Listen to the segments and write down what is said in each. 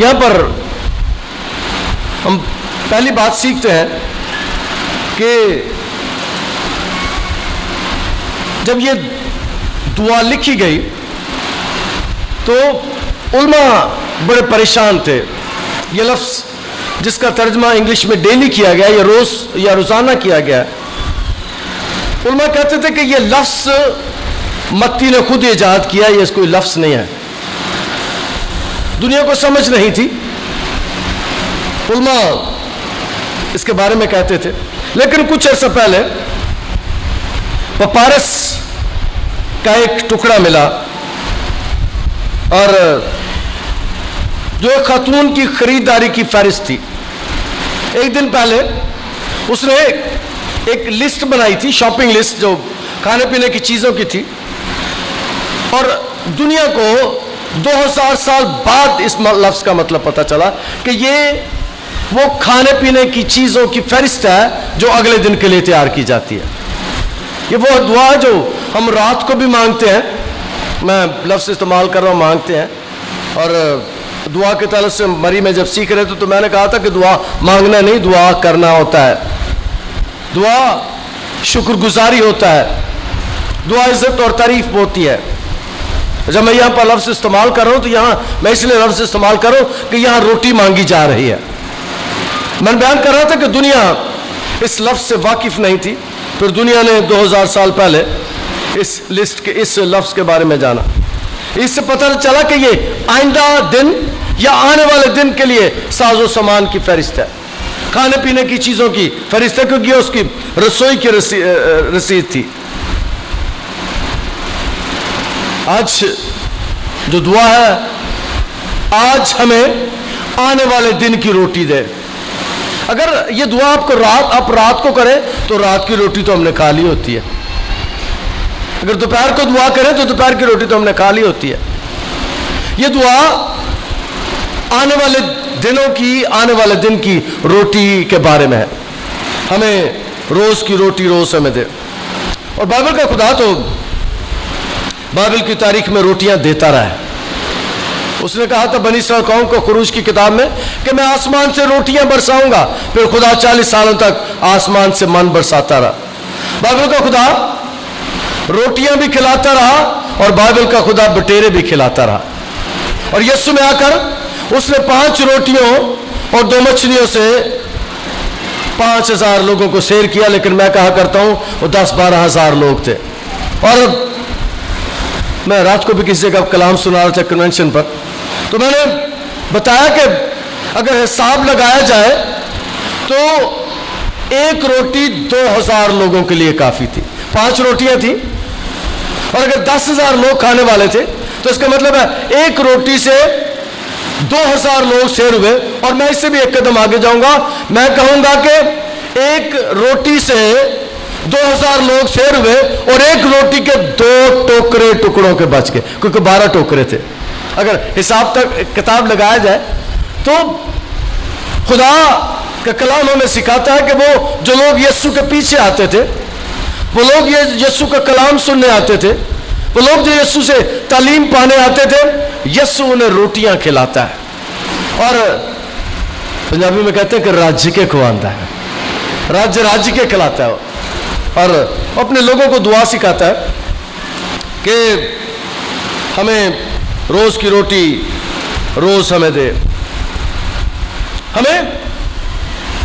یہاں پر ہم پہلی بات سیکھتے ہیں کہ جب یہ دعا لکھی گئی تو علماء بڑے پریشان تھے. یہ لفظ جس کا ترجمہ انگلش میں ڈیلی کیا گیا یا روز یا روزانہ کیا گیا, علماء کہتے تھے کہ یہ لفظ متی نے خود ایجاد کیا, یہ کوئی لفظ نہیں ہے. دنیا کو سمجھ نہیں تھی, علماء اس کے بارے میں کہتے تھے. لیکن کچھ عرصہ پہلے پپارس کا ایک ٹکڑا ملا, اور جو ایک خاتون کی خریداری کی فہرست تھی. ایک دن پہلے اس نے ایک لسٹ بنائی تھی, شاپنگ لسٹ, جو کھانے پینے کی چیزوں کی تھی, اور دنیا کو 2000 سال بعد اس لفظ کا مطلب پتہ چلا کہ یہ وہ کھانے پینے کی چیزوں کی فہرست ہے جو اگلے دن کے لیے تیار کی جاتی ہے. یہ وہ دعا ہے جو ہم رات کو بھی مانگتے ہیں. میں لفظ استعمال کر رہا ہوں, مانگتے ہیں. اور دعا کے تعلق سے مری میں جب سیکھ رہے تھے تو میں نے کہا تھا کہ دعا مانگنا نہیں, دعا کرنا ہوتا ہے. دعا شکر گزاری ہوتا ہے, دعا عزت اور تعریف ہوتی ہے. جب میں یہاں پر لفظ استعمال کر رہا ہوں تو یہاں میں اس لیے لفظ استعمال کر رہا ہوں کہ یہاں روٹی مانگی جا رہی ہے. میں بیان کر رہا تھا کہ دنیا اس لفظ سے واقف نہیں تھی, پھر دنیا نے 2000 سال پہلے اس لسٹ کے اس لفظ کے بارے میں جانا. اس سے پتہ چلا کہ یہ آئندہ دن یا آنے والے دن کے لیے ساز و سامان کی فہرست ہے, کھانے پینے کی چیزوں کی فہرست ہے, کیونکہ اس کی رسوئی کی رسید تھی. آج جو دعا ہے, آج ہمیں آنے والے دن کی روٹی دے. اگر یہ دعا آپ رات کو کریں تو رات کی روٹی تو ہم نے کھا لی ہوتی ہے. اگر دوپہر کو دعا کریں تو دوپہر کی روٹی تو ہم نے کھا لی ہوتی ہے. یہ دعا آنے والے دنوں کی, آنے والے دن کی روٹی کے بارے میں ہے. ہمیں روز کی روٹی روز ہمیں دے. اور بائبل کا خدا تو بائبل کی تاریخ میں روٹیاں دیتا رہا ہے. اس نے کہا تھا بنی اسرائیل قوم کو خروج کی کتاب میں کہ میں آسمان سے روٹیاں برساؤں گا. پھر خدا 40 سالوں تک آسمان سے من برساتا رہا. بائبل کا خدا روٹیاں بھی کھلاتا رہا اور بائبل کا خدا بٹیرے بھی کھلاتا رہا. اور یسوع میں آ کر اس نے 5 روٹیوں اور 2 مچھلیوں سے 5000 لوگوں کو سیر کیا. لیکن میں کہا کرتا ہوں وہ 10-12 ہزار لوگ تھے. اور میں رات کو بھی کسی جگہ کلام سنا رہا تھا کنونشن پر, تو میں نے بتایا کہ اگر حساب لگایا جائے تو ایک روٹی 2000 لوگوں کے لیے کافی تھی. 5 روٹیاں تھیں, اور اگر 10,000 لوگ کھانے والے تھے تو اس کا مطلب ہے ایک روٹی سے 2000 لوگ سیر ہوئے. اور میں اس سے بھی ایک قدم آگے جاؤں گا, میں کہوں گا کہ ایک روٹی سے 2000 لوگ سیر ہوئے اور ایک روٹی کے 2 ٹوکرے ٹکڑوں کے بچ گئے, کیونکہ 12 ٹوکرے تھے. اگر حساب تک کتاب لگایا جائے تو خدا کا کلام ہمیں سکھاتا ہے کہ وہ جو لوگ یسوع کے پیچھے آتے تھے, وہ لوگ یسوع کا کلام سننے آتے تھے, وہ لوگ جو یسوع سے تعلیم پانے آتے تھے, یسوع انہیں روٹیاں کھلاتا ہے. اور پنجابی میں کہتے ہیں کہ راج کے کھواندا ہے, راج کے کھلاتا ہے. اور اپنے لوگوں کو دعا سکھاتا ہے کہ ہمیں روز کی روٹی روز ہمیں دے. ہمیں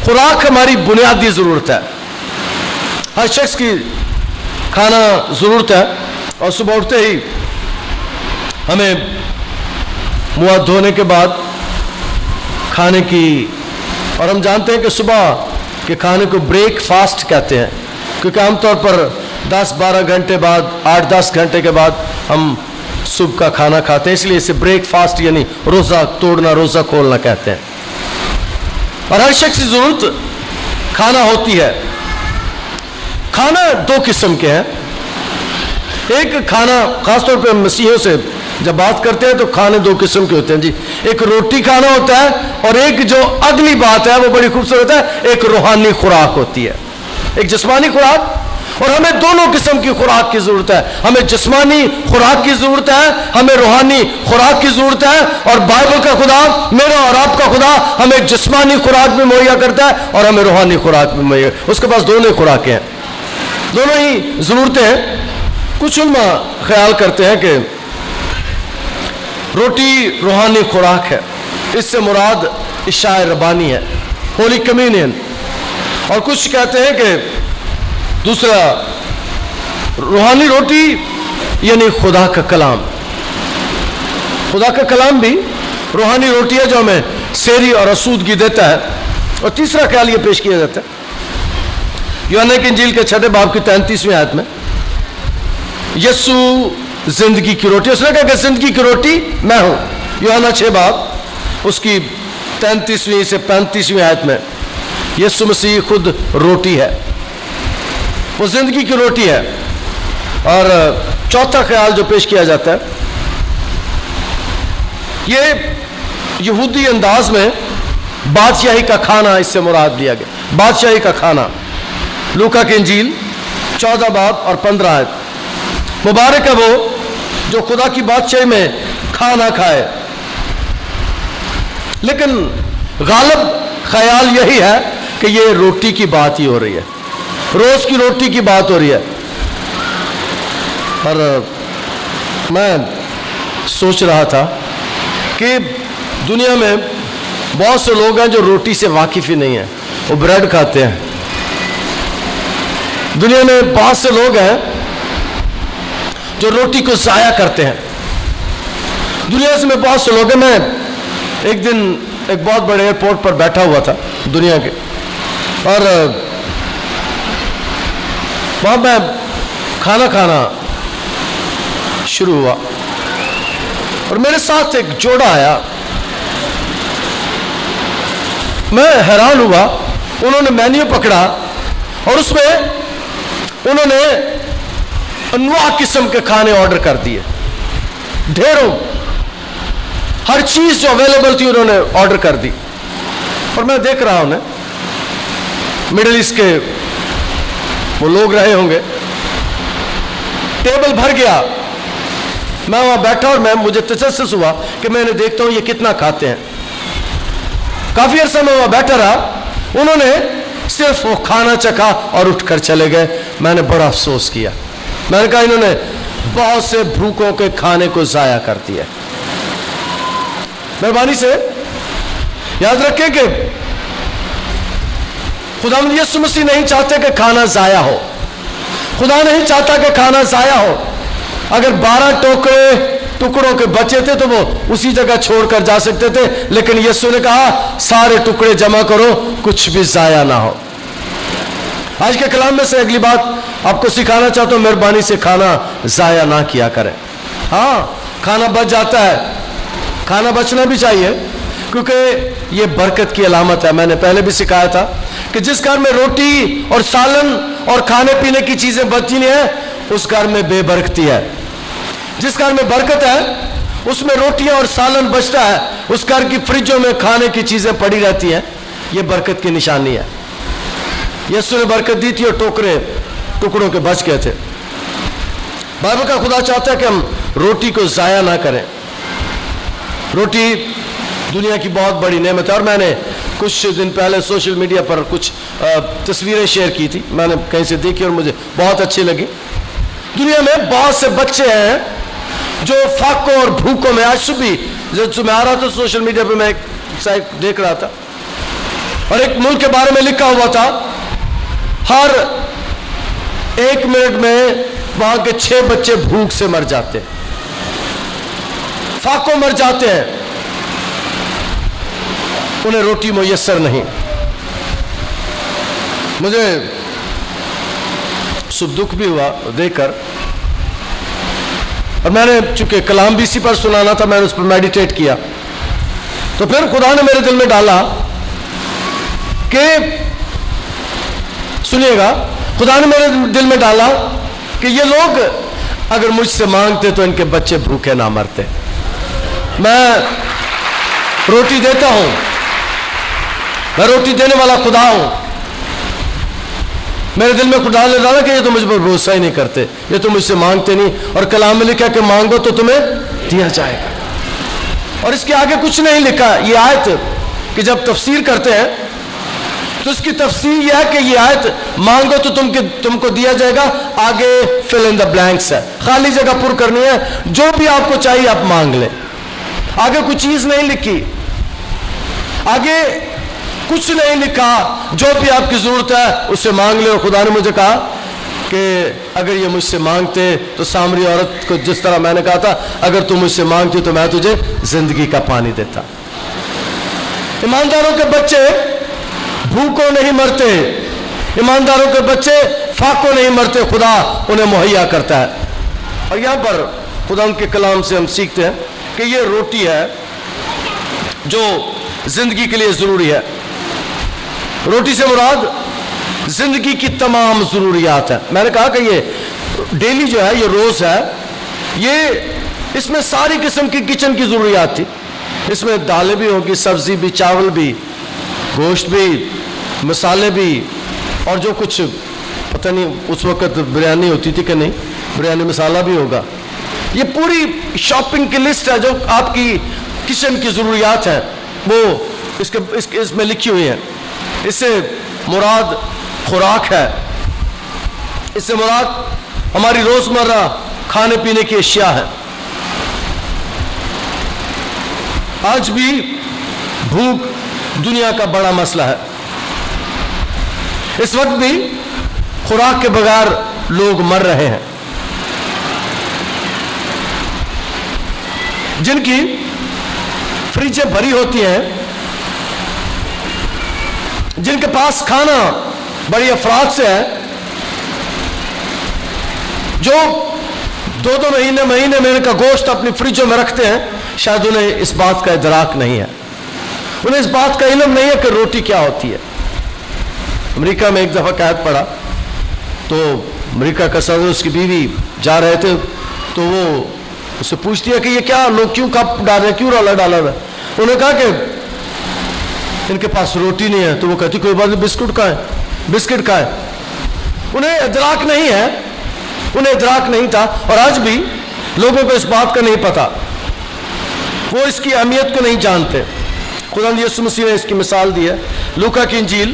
خوراک ہماری بنیادی ضرورت ہے. ہر شخص کی کھانا ضرورت ہے, اور صبح اٹھتے ہی ہمیں منہ ہاتھ دھونے کے بعد کھانے کی, اور ہم جانتے ہیں کہ صبح کے کھانے کو بریک فاسٹ کہتے ہیں, کیونکہ عام طور پر 10-12 گھنٹے بعد 8-10 گھنٹے کے بعد ہم صبح کا کھانا کھاتے ہیں, اس لیے اسے بریک فاسٹ یعنی روزہ توڑنا, روزہ کھولنا کہتے ہیں. اور ہر شخص کی ضرورت کھانا ہوتی ہے. کھانا 2 قسم کے ہیں. ایک کھانا, خاص طور پہ ہم مسیحیوں سے جب بات کرتے ہیں تو کھانے 2 قسم کے ہوتے ہیں جی. ایک روٹی کھانا ہوتا ہے, اور ایک جو اگلی بات ہے وہ بڑی خوبصورت ہے, ایک روحانی خوراک ہوتی ہے. ایک جسمانی خوراک اور ہمیں دونوں قسم کی خوراک کی ضرورت ہے. ہمیں جسمانی خوراک کی ضرورت ہے, ہمیں روحانی خوراک کی ضرورت ہے. اور بائبل کا خدا, میرا اور آپ کا خدا, ہمیں جسمانی خوراک بھی مہیا کرتا ہے اور ہمیں روحانی خوراک بھی مہیا. اس کے پاس دونوں خوراکیں ہیں, دونوں ہی ضرورتیں ہیں. کچھ علماء خیال کرتے ہیں کہ روٹی روحانی خوراک ہے, اس سے مراد عشاء ربانی ہے, ہولی کمیونین. اور کچھ کہتے ہیں کہ دوسرا روحانی روٹی یعنی خدا کا کلام. خدا کا کلام بھی روحانی روٹی ہے جو ہمیں سیری اور آسودگی دیتا ہے. اور تیسرا خیال یہ پیش کیا جاتا ہے یوحنا کی انجیل کے 6 باب کی 33ویں آیت میں, یسوع زندگی کی روٹی. اس نے کہا کہ زندگی کی روٹی میں ہوں. یوحنا 6 باب اس کی 33ویں سے 35ویں آیت میں یسوع مسیح خود روٹی ہے, وہ زندگی کی روٹی ہے. اور چوتھا خیال جو پیش کیا جاتا ہے یہ یہودی انداز میں بادشاہی کا کھانا اس سے مراد لیا گیا. بادشاہی کا کھانا, لوکا کی انجیل 14 باب اور 15 آیت. مبارک ہے وہ جو خدا کی بادشاہی میں کھانا کھائے. لیکن غالب خیال یہی ہے کہ یہ روٹی کی بات ہی ہو رہی ہے, روز کی روٹی کی بات ہو رہی ہے. اور میں سوچ رہا تھا کہ دنیا میں بہت سے لوگ ہیں جو روٹی سے واقف ہی نہیں ہیں, وہ بریڈ کھاتے ہیں. دنیا میں بہت سے لوگ ہیں جو روٹی کو ضائع کرتے ہیں. دنیا سے میں بہت سے لوگ ہیں. میں ایک دن ایک بہت بڑے ایئرپورٹ پر بیٹھا ہوا تھا دنیا کے, اور وہاں میں کھانا کھانا شروع ہوا اور میرے ساتھ ایک جوڑا آیا. میں حیران ہوا, انہوں نے مینیو پکڑا اور اس میں انہوں نے انواع قسم کے کھانے آرڈر کر دیے, ڈھیروں, ہر چیز جو اویلیبل تھی انہوں نے آرڈر کر دی. اور میں دیکھ رہا ہوں مڈل ایسٹ کے وہ لوگ رہے ہوں گے, ٹیبل بھر گیا. میں وہاں بیٹھا اور مجھے تجسس ہوا کہ میں نے دیکھتا ہوں یہ کتنا کھاتے ہیں. کافی عرصہ میں وہاں بیٹھا رہا, انہوں نے صرف وہ کھانا چکھا اور اٹھ کر چلے گئے. میں نے بڑا افسوس کیا. میں نے کہا انہوں نے بہت سے بھوکوں کے کھانے کو ضائع کر دیا. مہربانی سے یاد رکھیں کہ خداوند یسوع مسیح نہیں چاہتے کہ کھانا ضائع ہو. خدا نہیں چاہتا کہ کھانا ضائع ہو. اگر 12 ٹکڑوں کے بچے تھے تو وہ اسی جگہ چھوڑ کر جا سکتے تھے, لیکن یسوع نے کہا سارے ٹکڑے جمع کرو, کچھ بھی ضائع نہ ہو. آج کے کلام میں سے اگلی بات آپ کو سکھانا چاہتا ہوں, مہربانی سے کھانا ضائع نہ کیا کریں. ہاں, کھانا بچ جاتا ہے, کھانا بچنا بھی چاہیے کیونکہ یہ برکت کی علامت ہے. میں نے پہلے بھی سکھایا تھا کہ جس گھر میں روٹی اور سالن اور کھانے پینے کی چیزیں بچتی نہیں ہیں اس گھر میں بے برکتی ہے. جس گھر میں برکت ہے اس میں روٹیاں اور سالن بچتا ہے, اس گھر کی فریجوں میں کھانے کی چیزیں پڑی رہتی ہیں, یہ برکت کی نشانی ہے. یسوع نے برکت دی تھی اور ٹوکرے ٹکڑوں کے بچ گئے تھے. بائبل کا خدا چاہتا ہے کہ ہم روٹی کو ضائع نہ کریں. روٹی دنیا کی بہت بڑی نعمت ہے. اور میں نے کچھ دن پہلے سوشل میڈیا پر کچھ تصویریں شیئر کی تھی, میں نے کہیں سے دیکھی اور مجھے بہت اچھی لگی. دنیا میں بہت سے بچے ہیں جو فاقوں اور بھوکوں میں, آج صبح میں آ رہا تھا سوشل میڈیا پہ میں ایک سائٹ دیکھ رہا تھا اور ایک ملک کے بارے میں لکھا ہوا تھا ہر 1 منٹ میں وہاں کے 6 بچے بھوک سے مر جاتے ہیں, فاقوں مر جاتے ہیں, انہیں روٹی میسر نہیں. مجھے سب دکھ بھی ہوا دیکھ کر, اور میں نے چونکہ کلام بھی اسی پر سنانا تھا, میں نے اس پر میڈیٹیٹ کیا. تو پھر خدا نے میرے دل میں ڈالا کہ سنیے گا, خدا نے میرے دل میں ڈالا کہ یہ لوگ اگر مجھ سے مانگتے تو ان کے بچے بھوکے نہ مرتے. میں روٹی دیتا ہوں, میں روٹی دینے والا خدا ہوں. میرے دل میں خدا نے ڈالا کہ یہ تو مجھ پر بھروسہ ہی نہیں کرتے, یہ تو مجھ سے مانگتے نہیں, اور کلام میں لکھا کہ مانگو تو تمہیں دیا جائے گا. اور اس کے آگے کچھ نہیں لکھا. یہ آیت کہ جب تفسیر کرتے ہیں تو اس کی تفسیر یہ ہے کہ یہ آیت مانگو تو تم کو دیا جائے گا, آگے fill in the blanks ہے, خالی جگہ پر کرنی ہے, جو بھی آپ کو چاہیے آپ مانگ لیں. آگے کوئی چیز نہیں لکھی, آگے کچھ نہیں لکھا, جو بھی آپ کی ضرورت ہے اس سے مانگ لے. اور خدا نے مجھے کہا کہ اگر یہ مجھ سے مانگتے تو سامری عورت کو جس طرح میں نے کہا تھا, اگر تم مجھ سے مانگتی تو میں تجھے زندگی کا پانی دیتا. ایمانداروں کے بچے بھوکوں نہیں مرتے, ایمانداروں کے بچے فاقوں نہیں مرتے, خدا انہیں مہیا کرتا ہے. اور یہاں پر خدا ان کے کلام سے ہم سیکھتے ہیں کہ یہ روٹی ہے جو زندگی کے لیے ضروری ہے. روٹی سے مراد زندگی کی تمام ضروریات ہیں. میں نے کہا کہ یہ ڈیلی جو ہے, یہ روز ہے, یہ اس میں ساری قسم کی کچن کی ضروریات تھی. اس میں دالیں بھی ہوگی, سبزی بھی, چاول بھی, گوشت بھی, مسالے بھی, اور جو کچھ پتہ نہیں اس وقت بریانی ہوتی تھی کہ نہیں, بریانی مسالہ بھی ہوگا. یہ پوری شاپنگ کی لسٹ ہے جو آپ کی کچن کی ضروریات ہیں, وہ اس میں لکھی ہوئی ہیں. اس سے مراد خوراک ہے, اس سے مراد ہماری روزمرہ کھانے پینے کی اشیاء ہے. آج بھی بھوک دنیا کا بڑا مسئلہ ہے. اس وقت بھی خوراک کے بغیر لوگ مر رہے ہیں. جن کی فریجیں بھری ہوتی ہیں, جن کے پاس کھانا بڑی افراد سے ہے, جو دو مہینے میں ان کا گوشت اپنی فریجوں میں رکھتے ہیں, شاید انہیں اس بات کا ادراک نہیں ہے, انہیں اس بات کا علم نہیں ہے کہ روٹی کیا ہوتی ہے. امریکہ میں ایک دفعہ قحط پڑا تو امریکہ کا صدر, اس کی بیوی جا رہے تھے, تو وہ اس سے پوچھتی ہے کہ یہ کیا لوگ کیوں کپ ڈال رہے ہیں, کیوں رولا ڈالا رہا ہے. انہوں نے کہا کہ ان کے پاس روٹی نہیں ہے. تو وہ کہتی کوئی بات نہیں, بسکٹ کا ہے. انہیں ادراک نہیں ہے, انہیں ادراک نہیں تھا. اور آج بھی لوگوں کو اس بات کا نہیں پتا, وہ اس کی اہمیت کو نہیں جانتے. خدا یسوع مسیح نے اس کی مثال دی ہے. لوکا کی انجیل,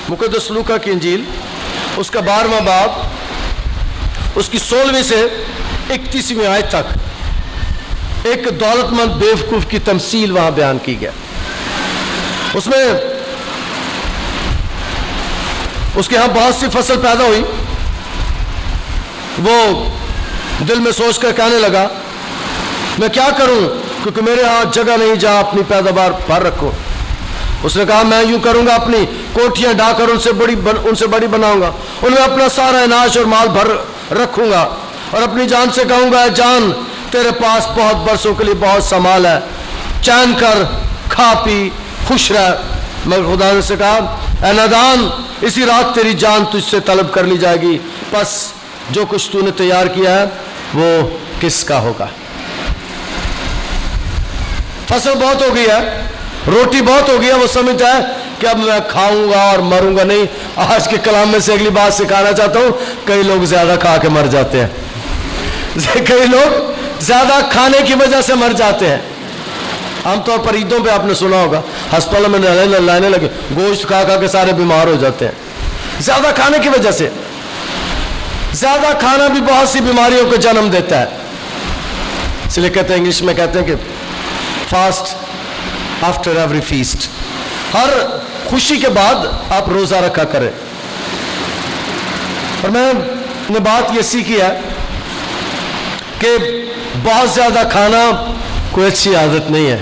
مقدس لوکا کی انجیل, اس کا 12واں باب, اس کی 16ویں سے 31ویں آیت تک ایک دولت مند بیوقوف کی تمثیل وہاں بیان کی گیا. اس میں اس کے ہاں بہت سی فصل پیدا ہوئی. وہ دل میں سوچ کر کہنے لگا میں کیا کروں, کیونکہ میرے ہاں جگہ نہیں جہاں اپنی پیداوار بھر رکھوں. اس نے کہا میں یوں کروں گا, اپنی کوٹھیاں ڈھا کر ان سے بڑی بناؤں گا, ان میں اپنا سارا اناج اور مال بھر رکھوں گا, اور اپنی جان سے کہوں گا جان تیرے پاس بہت برسوں کے لیے بہت سا مال ہے, چین کر, کھا پی, خوش رہ. مگر خدا نے سے کہا اے نادان, اسی رات تیری جان تجھ سے طلب کر لی جائے گی, بس جو کچھ تو نے تیار کیا ہے وہ کس کا ہوگا. فصل بہت ہو گئی ہے, روٹی بہت ہو گئی ہے, وہ سمجھتا ہے کہ اب میں کھاؤں گا اور مروں گا نہیں. آج کے کلام میں سے اگلی بات سکھانا چاہتا ہوں, کئی لوگ زیادہ کھا کے مر جاتے ہیں, کئی لوگ زیادہ کھانے کی وجہ سے مر جاتے ہیں. عام طور پر عیدوں پہ آپ نے سنا ہوگا ہسپتالوں میں لائنیں لگے, گوشت کھا کھا کے سارے بیمار ہو جاتے ہیں زیادہ کھانے کی وجہ سے. زیادہ کھانا بھی بہت سی بیماریوں کو جنم دیتا ہے. اس لیے کہتے ہیں, انگلش میں کہتے ہیں کہ فاسٹ آفٹر ایوری فیسٹ, ہر خوشی کے بعد آپ روزہ رکھا کریں. اور میں نے بات یہ سیکھی ہے کہ بہت زیادہ کھانا کوئی اچھی عادت نہیں ہے.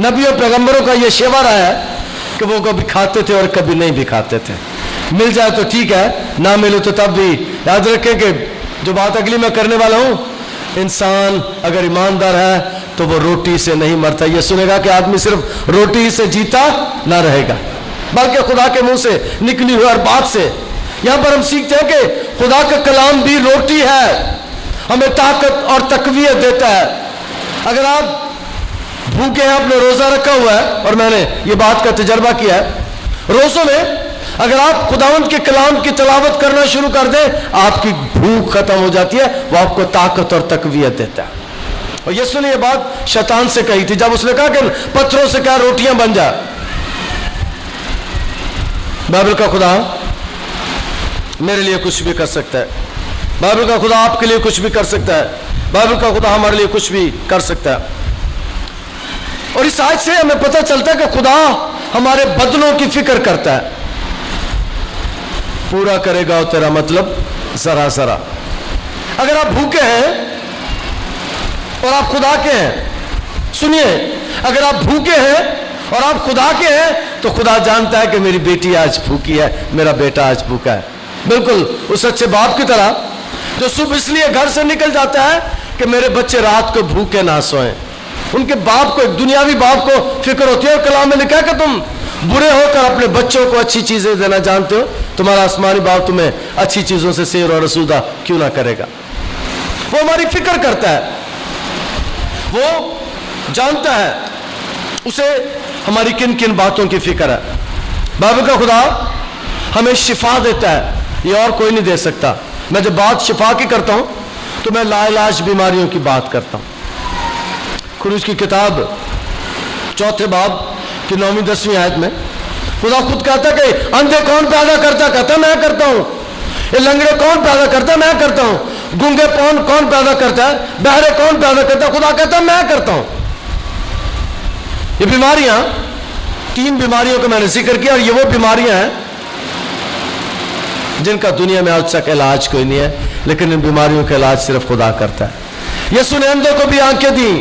نبی اور پیغمبروں کا یہ شیوا رہا ہے کہ وہ کبھی کھاتے تھے اور کبھی نہیں بھی کھاتے تھے. مل جائے تو ٹھیک ہے, نہ ملے تو تب بھی. یاد رکھیں کہ جو بات اگلی میں کرنے والا ہوں, انسان اگر ایماندار ہے تو وہ روٹی سے نہیں مرتا. یہ سنے گا کہ آدمی صرف روٹی سے جیتا نہ رہے گا, بلکہ خدا کے منہ سے نکلی ہوئی ہر بات سے. یہاں پر ہم سیکھتے ہیں کہ خدا کا کلام بھی روٹی ہے, ہمیں طاقت اور تقویت دیتا ہے. اگر آپ بھوکے ہیں, آپ نے روزہ رکھا ہوا ہے, اور میں نے یہ بات کا تجربہ کیا ہے, روزوں میں اگر آپ خداوند کے کلام کی تلاوت کرنا شروع کر دیں آپ کی بھوک ختم ہو جاتی ہے, وہ آپ کو طاقت اور تقویت دیتا ہے. اور یسوع نے یہ بات شیطان سے کہی تھی جب اس نے کہا کہ پتھروں سے کیا روٹیاں بن جا. بائبل کا خدا میرے لیے کچھ بھی کر سکتا ہے, بائبل کا خدا آپ کے لیے کچھ بھی کر سکتا ہے, بائبل کا خدا ہمارے لیے کچھ بھی کر سکتا ہے. اور اس آیت سے ہمیں پتہ چلتا ہے کہ خدا ہمارے بدنوں کی فکر کرتا ہے. پورا کرے گا تیرا مطلب ذرا ذرا. اگر آپ بھوکے ہیں اور آپ خدا کے ہیں, سنیے, اگر آپ بھوکے ہیں اور آپ خدا کے ہیں تو خدا جانتا ہے کہ میری بیٹی آج بھوکی ہے, میرا بیٹا آج بھوکا ہے. بالکل اس اچھے باپ کی طرح جو صبح اس لیے گھر سے نکل جاتا ہے کہ میرے بچے رات کو بھوکے نہ سوئیں. ان کے باپ کو, ایک دنیاوی باپ کو فکر ہوتی ہے. اور کلام میں لکھا ہے کہ تم برے ہو کر اپنے بچوں کو اچھی چیزیں دینا جانتے ہو, تمہارا آسمانی باپ تمہیں اچھی چیزوں سے سیر اور رسودہ کیوں نہ کرے گا. وہ ہماری فکر کرتا ہے, وہ جانتا ہے, اسے ہماری کن کن باتوں کی فکر ہے. بائبل کا خدا ہمیں شفا دیتا ہے, یہ اور کوئی نہیں دے سکتا. میں جب بات شفا کی کرتا ہوں تو میں لا علاج بیماریوں کی بات کرتا ہوں. خروج کی کتاب 4 باب کی 9-10 آیت میں خدا خود کہتا ہے کہ اندھے کون پیدا کرتا, کہتا میں کرتا ہوں. یہ لنگڑے کون پیدا کرتا, میں کرتا ہوں. گونگے کون پیدا کرتا ہے, بہرے کون پیدا کرتا ہے, خدا کہتا ہے میں کرتا ہوں. یہ بیماریاں, 3 بیماریوں کا میں نے ذکر کیا, اور یہ وہ بیماریاں ہیں جن کا دنیا میں آج تک علاج کوئی نہیں ہے, لیکن ان بیماریوں کا علاج صرف خدا کرتا ہے. یسوع نے اندھوں کو بھی آنکھیں دی,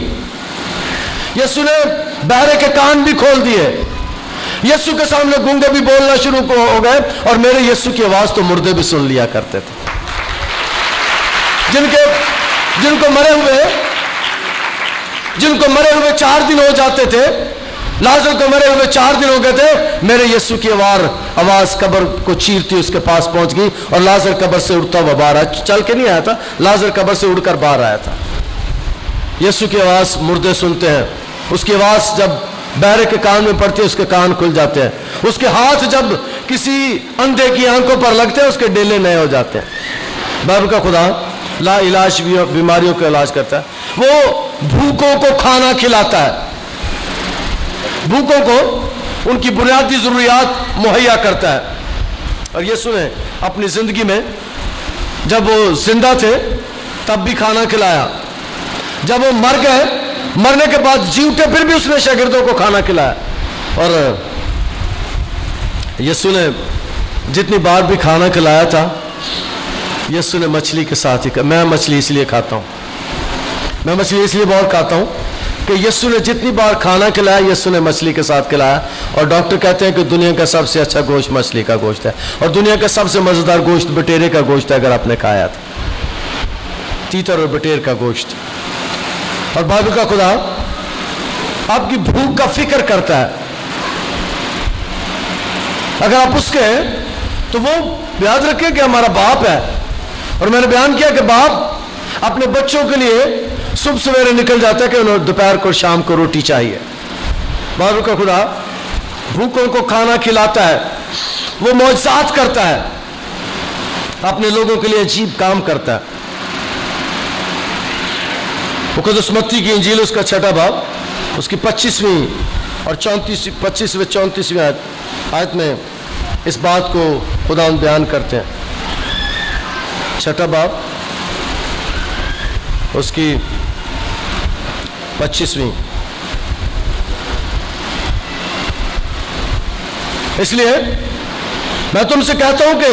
یسوع نے بہرے کے کان بھی کھول دیے, یسوع کے سامنے گونگے بھی بولنا شروع ہو گئے, اور میرے یسوع کی آواز تو مردے بھی سن لیا کرتے تھے. جن کو مرے ہوئے 4 دن ہو جاتے تھے, لازر کو مرے ہوئے 4 دن ہو گئے تھے, میرے یسوع کی آواز قبر کو چیرتی اس کے پاس پہنچ گئی, اور لازر قبر سے اڑتا ہوا باہر آیا. چل کے نہیں آیا تھا, لازر قبر سے اڑ کر باہر آیا تھا. یسوع کی آواز مردے سنتے ہیں, اس کی آواز جب بہرے کے کان میں پڑتی ہے اس کے کان کھل جاتے ہیں, اس کے ہاتھ جب کسی اندھے کی آنکھوں پر لگتے ہیں اس کے ڈیلے نئے ہو جاتے ہیں. بائبل کا خدا لا علاج بیماریوں کا علاج کرتا ہے. وہ بھوکوں کو کھانا کھلاتا ہے, بھوکوں کو ان کی بنیادی ضروریات مہیا کرتا ہے. اور یہ سنیں, اپنی زندگی میں جب وہ زندہ تھے تب بھی کھانا کھلایا, جب وہ مر گئے, مرنے کے بعد جی اٹھے پھر بھی اس نے شاگردوں کو کھانا کھلایا. اور یسوع نے جتنی بار بھی کھانا کھلایا تھا, یسوع نے مچھلی کے ساتھ ہی, میں مچھلی اس لیے کھاتا ہوں, میں مچھلی اس لیے بہت کھاتا ہوں کہ یسوع نے جتنی بار کھانا کھلایا یسوع نے مچھلی کے ساتھ کھلایا. اور ڈاکٹر کہتے ہیں کہ دنیا کا سب سے اچھا گوشت مچھلی کا گوشت ہے, اور دنیا کا سب سے مزیدار گوشت بٹیرے کا گوشت ہے اگر آپ نے کھایا تھا, تیتر اور بٹیر کا گوشت. اور بائبل کا خدا آپ کی بھوک کا فکر کرتا ہے. اگر آپ اس کے ہیں تو وہ یاد رکھیں کہ ہمارا باپ ہے. اور میں نے بیان کیا کہ باپ اپنے بچوں کے لیے صبح سویرے نکل جاتا ہے کہ انہیں دوپہر کو شام کو روٹی چاہیے. بائبل کا خدا بھوکوں کو کھانا کھلاتا ہے, وہ معجزات کرتا ہے, اپنے لوگوں کے لیے عجیب کام کرتا ہے. مقدس متی کی انجیل اس کا 6 باب اس کی 25ویں اور 34ویں آیت میں اس بات کو خدا بیان کرتے ہیں. 6 باب اس کی 25ویں. اس لیے میں تم سے کہتا ہوں کہ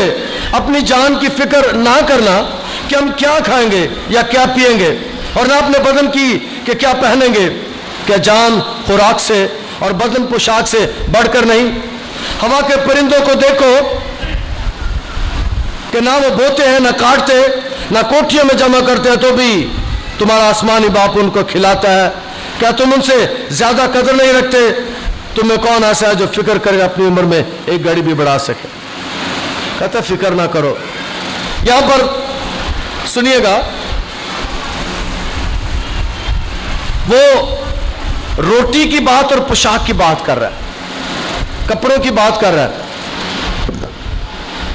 اپنی جان کی فکر نہ کرنا کہ ہم کیا کھائیں گے یا کیا پیئیں گے, اور نہ اپنے بدن کی کہ کیا پہنیں گے. کہ جان خوراک سے اور بدن پوشاک سے بڑھ کر نہیں. ہوا کے پرندوں کو دیکھو کہ نہ وہ بوتے ہیں, نہ کاٹتے, نہ کوٹھیوں میں جمع کرتے ہیں, تو بھی تمہارا آسمانی باپ ان کو کھلاتا ہے. کیا تم ان سے زیادہ قدر نہیں رکھتے؟ تمہیں کون ایسا ہے جو فکر کرے اپنی عمر میں ایک گھڑی بھی بڑھا سکے؟ کہتا فکر نہ کرو. یہاں پر سنیے گا, وہ روٹی کی بات اور پوشاک کی بات کر رہا ہے, کپڑوں کی بات کر رہا ہے.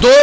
2